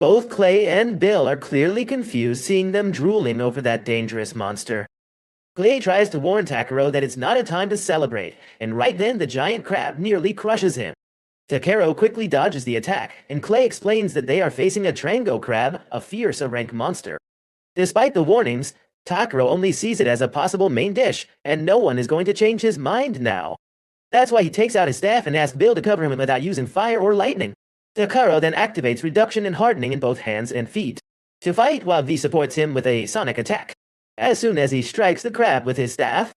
Both Clay and Bill are clearly confused, seeing them drooling over that dangerous monster. Clay tries to warn Takaro that it's not a time to celebrate, and right then the giant crab nearly crushes him. Takaro quickly dodges the attack, and Clay explains that they are facing a Trango crab, a fierce rank monster. Despite the warnings, Takaro only sees it as a possible main dish, and no one is going to change his mind now. That's why he takes out his staff and asks Bill to cover him without using fire or lightning. Takaro then activates reduction and hardening in both hands and feet to fight, while V supports him with a sonic attack. As soon as he strikes the crab with his staff,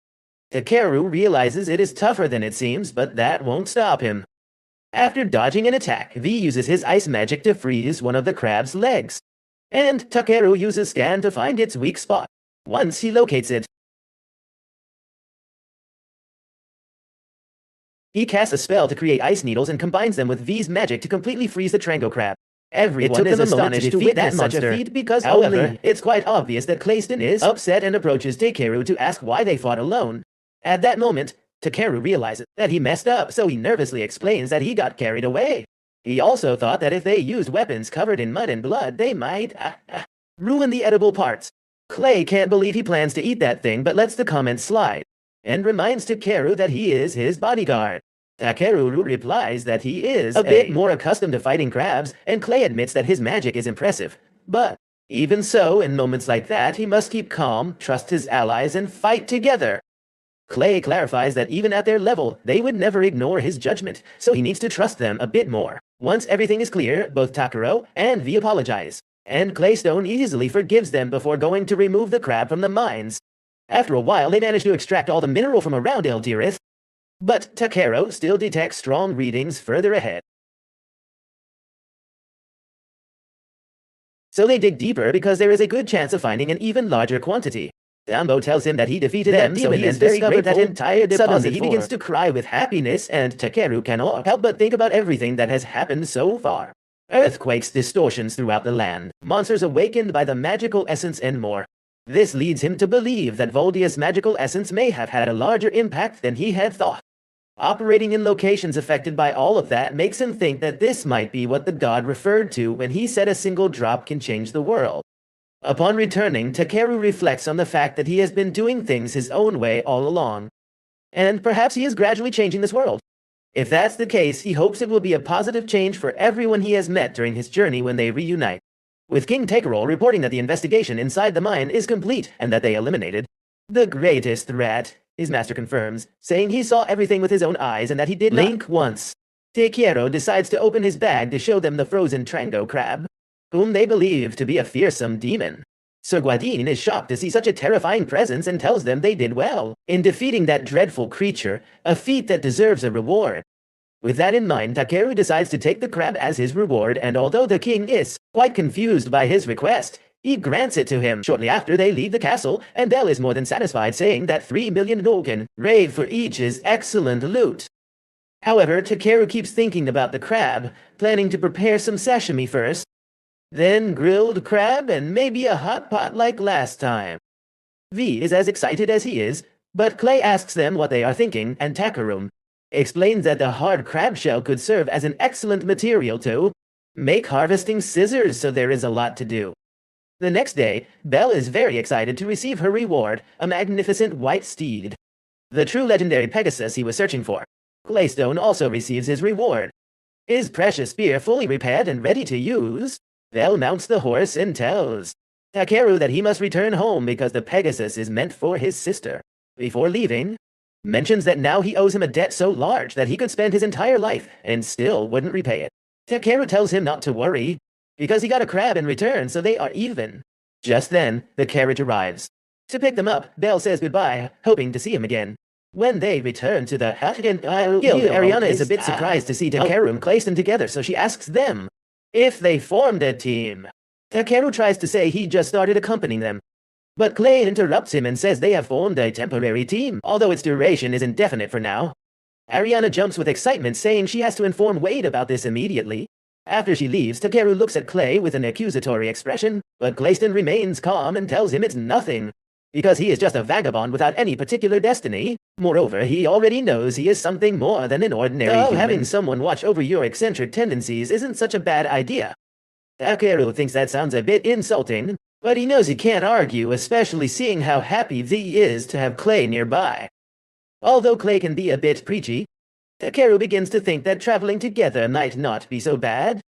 Takeru realizes it is tougher than it seems, but that won't stop him. After dodging an attack, V uses his ice magic to freeze one of the crab's legs, and Takeru uses Scan to find its weak spot. Once he locates it, he casts a spell to create ice needles and combines them with V's magic to completely freeze the Trango crab. Everyone is astonished to witness such a feat because, however, it's quite obvious that Clayston is upset and approaches Takeru to ask why they fought alone. At that moment, Takeru realizes that he messed up, so he nervously explains that he got carried away. He also thought that if they used weapons covered in mud and blood, they might ruin the edible parts. Clay can't believe he plans to eat that thing, but lets the comment slide, and reminds Takeru that he is his bodyguard. Takeru replies that he is a bit more accustomed to fighting crabs, and Clay admits that his magic is impressive. But even so, in moments like that, he must keep calm, trust his allies, and fight together. Clay clarifies that even at their level, they would never ignore his judgment, so he needs to trust them a bit more. Once everything is clear, both Takaro and V apologize, and Claystone easily forgives them before going to remove the crab from the mines. After a while, they manage to extract all the mineral from around Eldirith, but Takaro still detects strong readings further ahead. So they dig deeper because there is a good chance of finding an even larger quantity. Dambo tells him that he defeated them, so he has discovered that entire deposit. Suddenly, he begins to cry with happiness, and Takeru cannot help but think about everything that has happened so far. Earthquakes, distortions throughout the land, monsters awakened by the magical essence, and more. This leads him to believe that Voldia's magical essence may have had a larger impact than he had thought. Operating in locations affected by all of that makes him think that this might be what the god referred to when he said a single drop can change the world. Upon returning, Takeru reflects on the fact that he has been doing things his own way all along, and perhaps he is gradually changing this world. If that's the case, he hopes it will be a positive change for everyone he has met during his journey when they reunite. With King Takerol reporting that the investigation inside the mine is complete and that they eliminated the greatest threat, his master confirms, saying he saw everything with his own eyes and that he did blink once. Takeru decides to open his bag to show them the frozen Trango crab, whom they believe to be a fearsome demon. Sir Guadine is shocked to see such a terrifying presence and tells them they did well in defeating that dreadful creature, a feat that deserves a reward. With that in mind, Takeru decides to take the crab as his reward, and although the king is quite confused by his request, he grants it to him. Shortly after, they leave the castle, and Belle is more than satisfied, saying that 3 million Nolken rave for each is excellent loot. However, Takeru keeps thinking about the crab, planning to prepare some sashimi first, then grilled crab and maybe a hot pot like last time. V is as excited as he is, but Clay asks them what they are thinking, and Takeru explains that the hard crab shell could serve as an excellent material to make harvesting scissors, so there is a lot to do. The next day, Belle is very excited to receive her reward, a magnificent white steed, the true legendary Pegasus he was searching for. Claystone also receives his reward, his precious spear fully repaired and ready to use. Belle mounts the horse and tells Takeru that he must return home because the Pegasus is meant for his sister. Before leaving, mentions that now he owes him a debt so large that he could spend his entire life and still wouldn't repay it. Takeru tells him not to worry, because he got a crab in return, so they are even. Just then, the carriage arrives. To pick them up, Belle says goodbye, hoping to see him again. When they return to the guild, Ariana is a bit surprised to see Takeru and Clayston together, so she asks them if they formed a team. Takeru tries to say he just started accompanying them, but Clay interrupts him and says they have formed a temporary team, although its duration is indefinite for now. Ariana jumps with excitement, saying she has to inform Wade about this immediately. After she leaves, Takeru looks at Clay with an accusatory expression, but Clayston remains calm and tells him it's nothing, because he is just a vagabond without any particular destiny. Moreover, he already knows he is something more than an ordinary human. Having someone watch over your eccentric tendencies isn't such a bad idea. Takeru thinks that sounds a bit insulting, but he knows he can't argue, especially seeing how happy V is to have Clay nearby. Although Clay can be a bit preachy, Takeru begins to think that traveling together might not be so bad.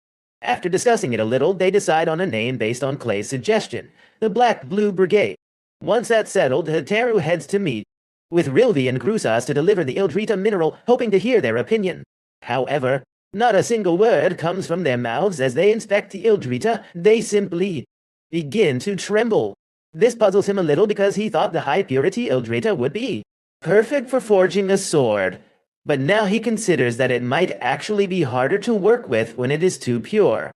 After discussing it a little, they decide on a name based on Clay's suggestion, the Black-Blue Brigade. Once that's settled, Takeru heads to meet with Rilvi and Grusas to deliver the Ildrita mineral, hoping to hear their opinion. However, not a single word comes from their mouths as they inspect the Ildrita. They simply begin to tremble. This puzzles him a little because he thought the high-purity Ildrita would be perfect for forging a sword. But now he considers that it might actually be harder to work with when it is too pure.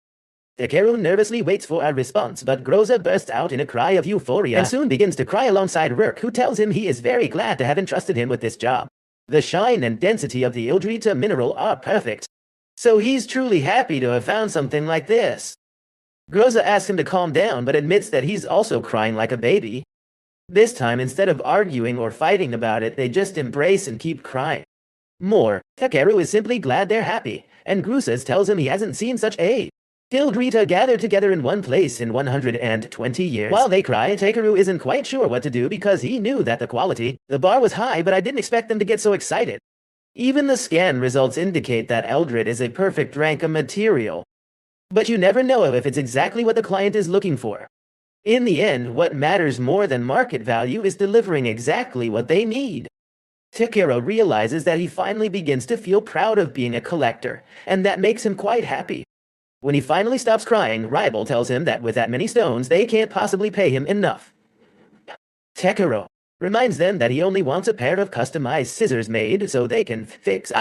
Takeru nervously waits for a response, but Groza bursts out in a cry of euphoria and soon begins to cry alongside Rurk, who tells him he is very glad to have entrusted him with this job. The shine and density of the Ildrita mineral are perfect, so he's truly happy to have found something like this. Groza asks him to calm down, but admits that he's also crying like a baby. This time, instead of arguing or fighting about it, they just embrace and keep crying. More, Takeru is simply glad they're happy, and Grusas tells him he hasn't seen such a Ildrita gathered together in one place in 120 years. While they cry, Takeru isn't quite sure what to do because he knew that the bar was high, but I didn't expect them to get so excited. Even the scan results indicate that Eldred is a perfect rank of material. But you never know if it's exactly what the client is looking for. In the end, what matters more than market value is delivering exactly what they need. Takeru realizes that he finally begins to feel proud of being a collector, and that makes him quite happy. When he finally stops crying, Ribal tells him that with that many stones, they can't possibly pay him enough. Takeru reminds them that he only wants a pair of customized scissors made so they can fix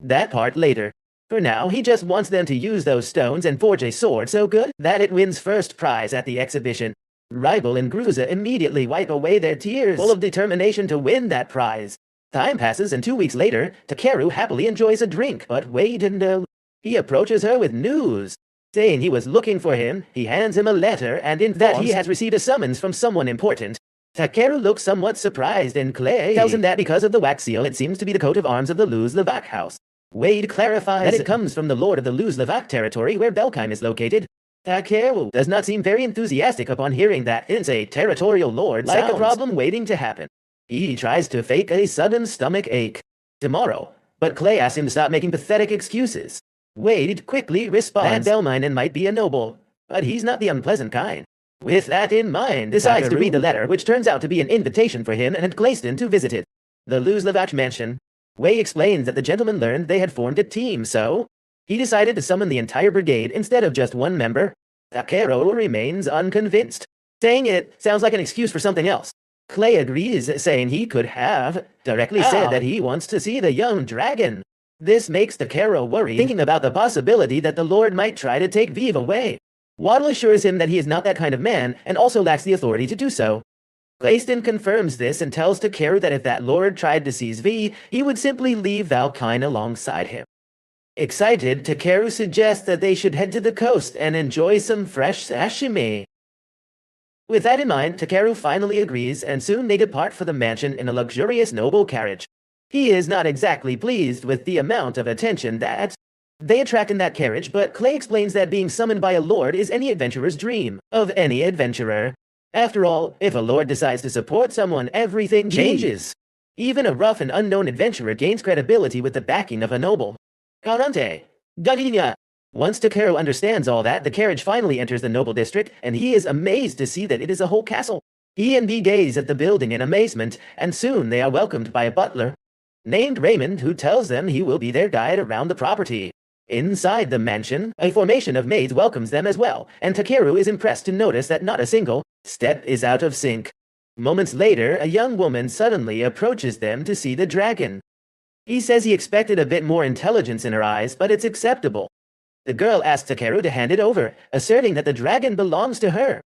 that part later. For now, he just wants them to use those stones and forge a sword so good that it wins first prize at the exhibition. Ribal and Gruza immediately wipe away their tears, full of determination to win that prize. Time passes, and 2 weeks later, Takeru happily enjoys a drink, but wait until he approaches her with news. Saying he was looking for him, he hands him a letter and informs that he has received a summons from someone important. Takeru looks somewhat surprised, and Clay tells him that because of the wax seal, it seems to be the coat of arms of the Luz-Levac house. Wade clarifies that it comes from the lord of the Luz-Levac territory where Belkheim is located. Takeru does not seem very enthusiastic upon hearing that it's a territorial lord, like a problem waiting to happen. He tries to fake a sudden stomach ache tomorrow, but Clay asks him to stop making pathetic excuses. Wade quickly responds that Belminen might be a noble, but he's not the unpleasant kind. With that in mind, decides to read the letter, which turns out to be an invitation for him and Glayston to visit it. The Luz-Levac mansion. Wade explains that the gentleman learned they had formed a team, so he decided to summon the entire brigade instead of just one member. Takeru remains unconvinced, saying it sounds like an excuse for something else. Clay agrees, saying he could have directly said that he wants to see the young dragon. This makes Takeru worried, thinking about the possibility that the Lord might try to take Vive away. Waddle assures him that he is not that kind of man, and also lacks the authority to do so. Glayston confirms this and tells Takeru that if that Lord tried to seize V, he would simply leave Valkyne alongside him. Excited, Takeru suggests that they should head to the coast and enjoy some fresh sashimi. With that in mind, Takeru finally agrees, and soon they depart for the mansion in a luxurious noble carriage. He is not exactly pleased with the amount of attention that they attract in that carriage, but Clay explains that being summoned by a lord is any adventurer's dream of any adventurer. After all, if a lord decides to support someone, everything changes. Even a rough and unknown adventurer gains credibility with the backing of a noble. Karante, Gaginya. Once Takeru understands all that, the carriage finally enters the noble district, and he is amazed to see that it is a whole castle. He and V gaze at the building in amazement, and soon they are welcomed by a butler named Raymond, who tells them he will be their guide around the property. Inside the mansion, a formation of maids welcomes them as well, and Takeru is impressed to notice that not a single step is out of sync. Moments later, a young woman suddenly approaches them to see the dragon. He says he expected a bit more intelligence in her eyes, but it's acceptable. The girl asks Takeru to hand it over, asserting that the dragon belongs to her.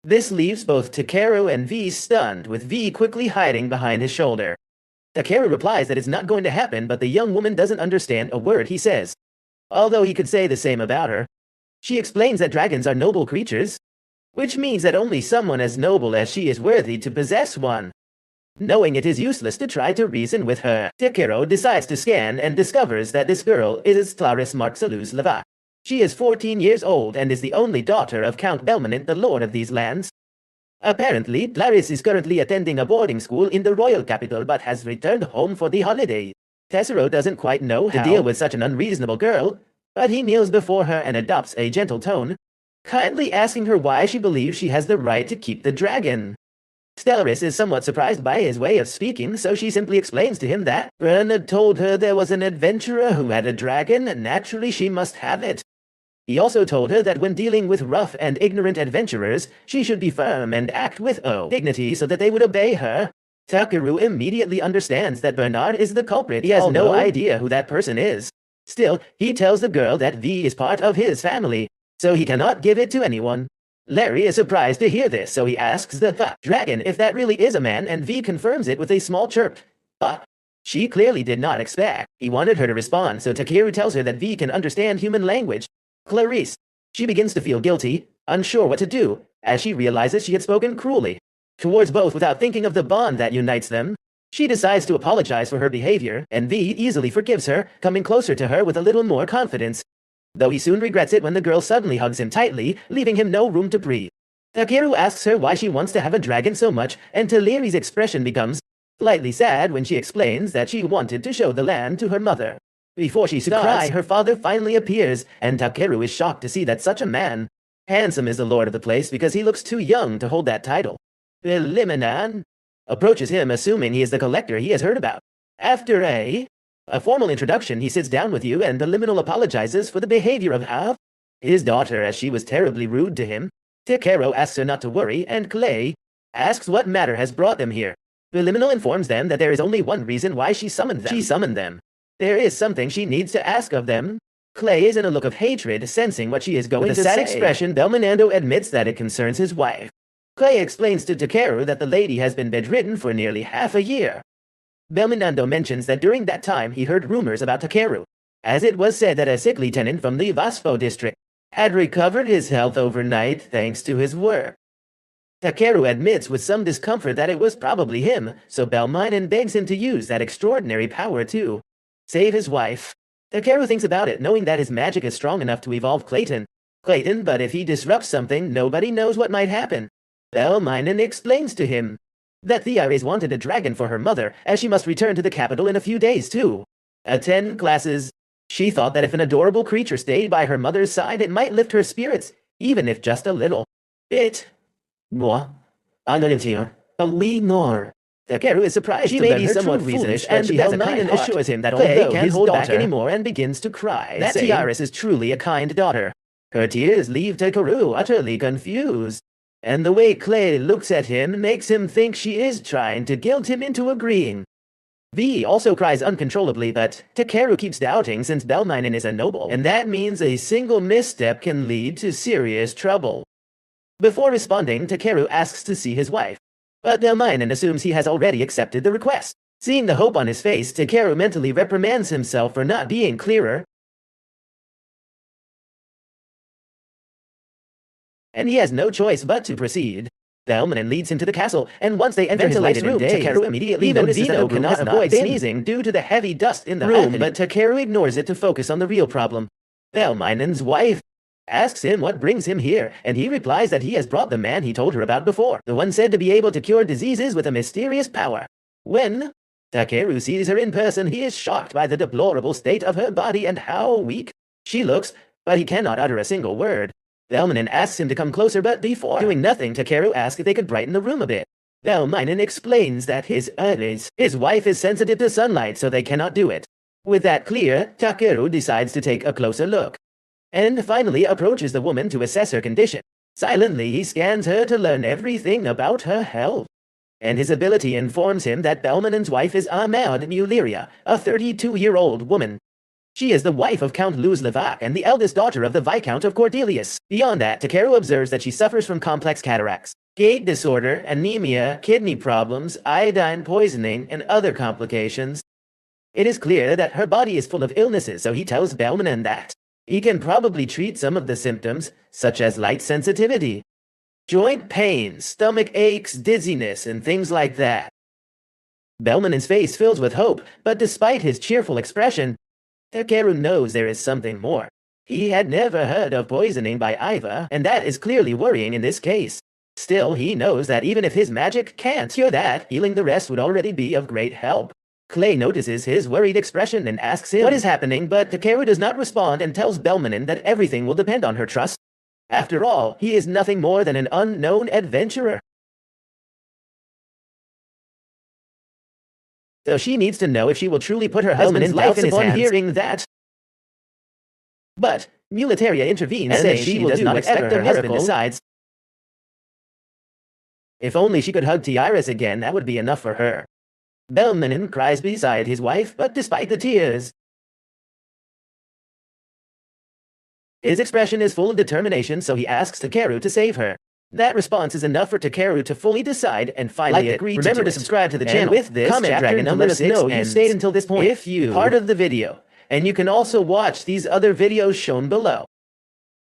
This leaves both Takeru and V stunned, with V quickly hiding behind his shoulder. Takeru replies that it's not going to happen, but the young woman doesn't understand a word he says. Although he could say the same about her. She explains that dragons are noble creatures, which means that only someone as noble as she is worthy to possess one. Knowing it is useless to try to reason with her, Takeru decides to scan and discovers that this girl is Clarice Marxaluz Levac. She is 14 years old and is the only daughter of Count Belmonent, the lord of these lands. Apparently, Clarice is currently attending a boarding school in the royal capital but has returned home for the holiday. Tessero doesn't quite know how to deal with such an unreasonable girl, but he kneels before her and adopts a gentle tone, kindly asking her why she believes she has the right to keep the dragon. Stellaris is somewhat surprised by his way of speaking, so she simply explains to him that Bernard told her there was an adventurer who had a dragon, and naturally she must have it. He also told her that when dealing with rough and ignorant adventurers, she should be firm and act with dignity so that they would obey her. Takeru immediately understands that Bernard is the culprit. He has no idea who that person is. Still, he tells the girl that V is part of his family, so he cannot give it to anyone. Larry is surprised to hear this, so he asks the dragon if that really is a man, and V confirms it with a small chirp. But she clearly did not expect. He wanted her to respond, so Takeru tells her that V can understand human language. Clarice. She begins to feel guilty, unsure what to do, as she realizes she had spoken cruelly towards both without thinking of the bond that unites them. She decides to apologize for her behavior, and V easily forgives her, coming closer to her with a little more confidence. Though he soon regrets it when the girl suddenly hugs him tightly, leaving him no room to breathe. Takeru asks her why she wants to have a dragon so much, and Taleri's expression becomes slightly sad when she explains that she wanted to show the land to her mother. Before she starts to cry, her father finally appears, and Takeru is shocked to see that such a man, handsome is the lord of the place because he looks too young to hold that title. Belimonen approaches him, assuming he is the collector he has heard about. After a formal introduction, he sits down with you, and Belimonen apologizes for the behavior of his daughter, as she was terribly rude to him. Takeru asks her not to worry, and Clay asks what matter has brought them here. Belimonen informs them that there is only one reason why she summoned them. There is something she needs to ask of them. Clay is in a look of hatred, sensing what she is going to say. With a sad expression, Belmondo admits that it concerns his wife. Clay explains to Takeru that the lady has been bedridden for nearly half a year. Belmondo mentions that during that time he heard rumors about Takeru, as it was said that a sickly tenant from the Vaspo district had recovered his health overnight thanks to his work. Takeru admits with some discomfort that it was probably him, so Belmondo begs him to use that extraordinary power to save his wife. Takeru thinks about it, knowing that his magic is strong enough to evolve Clayton, but if he disrupts something, nobody knows what might happen. Belmondo explains to him that Theares wanted a dragon for her mother, as she must return to the capital in a few days to attend classes. She thought that if an adorable creature stayed by her mother's side, it might lift her spirits, even if just a little bit. Moi, I don't hear a wee more. Takeru is surprised. She may be somewhat foolish, and she has a kind heart. Assures him that although he can't hold back anymore and begins to cry, that Theares is truly a kind daughter. Her tears leave Takeru utterly confused, and the way Clay looks at him makes him think she is trying to guilt him into agreeing. V also cries uncontrollably, but Takeru keeps doubting since Belmondo is a noble, and that means a single misstep can lead to serious trouble. Before responding, Takeru asks to see his wife, but Belmondo assumes he has already accepted the request. Seeing the hope on his face, Takeru mentally reprimands himself for not being clearer, and he has no choice but to proceed. Belmondo leads him to the castle, and once they enter his lighted room, Takeru immediately notices that Vino cannot avoid sneezing due to the heavy dust in the room, but Takeru ignores it to focus on the real problem. Belmondo's wife asks him what brings him here, and he replies that he has brought the man he told her about before, the one said to be able to cure diseases with a mysterious power. When Takeru sees her in person, he is shocked by the deplorable state of her body and how weak she looks, but he cannot utter a single word. Belmondo asks him to come closer, but before doing nothing, Takeru asks if they could brighten the room a bit. Belmondo explains that his wife is sensitive to sunlight, so they cannot do it. With that clear, Takeru decides to take a closer look, and finally approaches the woman to assess her condition. Silently, he scans her to learn everything about her health, and his ability informs him that Belmondo's wife is Ahmad Muliria, a 32-year-old woman. She is the wife of Count Luz Levac and the eldest daughter of the Viscount of Cordelius. Beyond that, Takeru observes that she suffers from complex cataracts, gait disorder, anemia, kidney problems, iodine poisoning, and other complications. It is clear that her body is full of illnesses, so he tells Belmondo that he can probably treat some of the symptoms, such as light sensitivity, joint pain, stomach aches, dizziness, and things like that. Belmondo's face fills with hope, but despite his cheerful expression, Takeru knows there is something more. He had never heard of poisoning by Iva, and that is clearly worrying in this case. Still, he knows that even if his magic can't cure that, healing the rest would already be of great help. Clay notices his worried expression and asks him what is happening, but Takeru does not respond and tells Belmanin that everything will depend on her trust. After all, he is nothing more than an unknown adventurer. So she needs to know if she will truly put her husband's life in his hands. Hearing that. But Muletaria intervenes, saying she will do whatever her husband decides. If only she could hug Tiaris again, that would be enough for her. Belmanin cries beside his wife, but despite the tears, his expression is full of determination, so he asks Takeru to save her. That response is enough for Takeru to fully decide and finally agree to do it. Remember to subscribe to the channel. With this, comment Dragon number 6 know you stayed until this point. If you part of the video, and you can also watch these other videos shown below.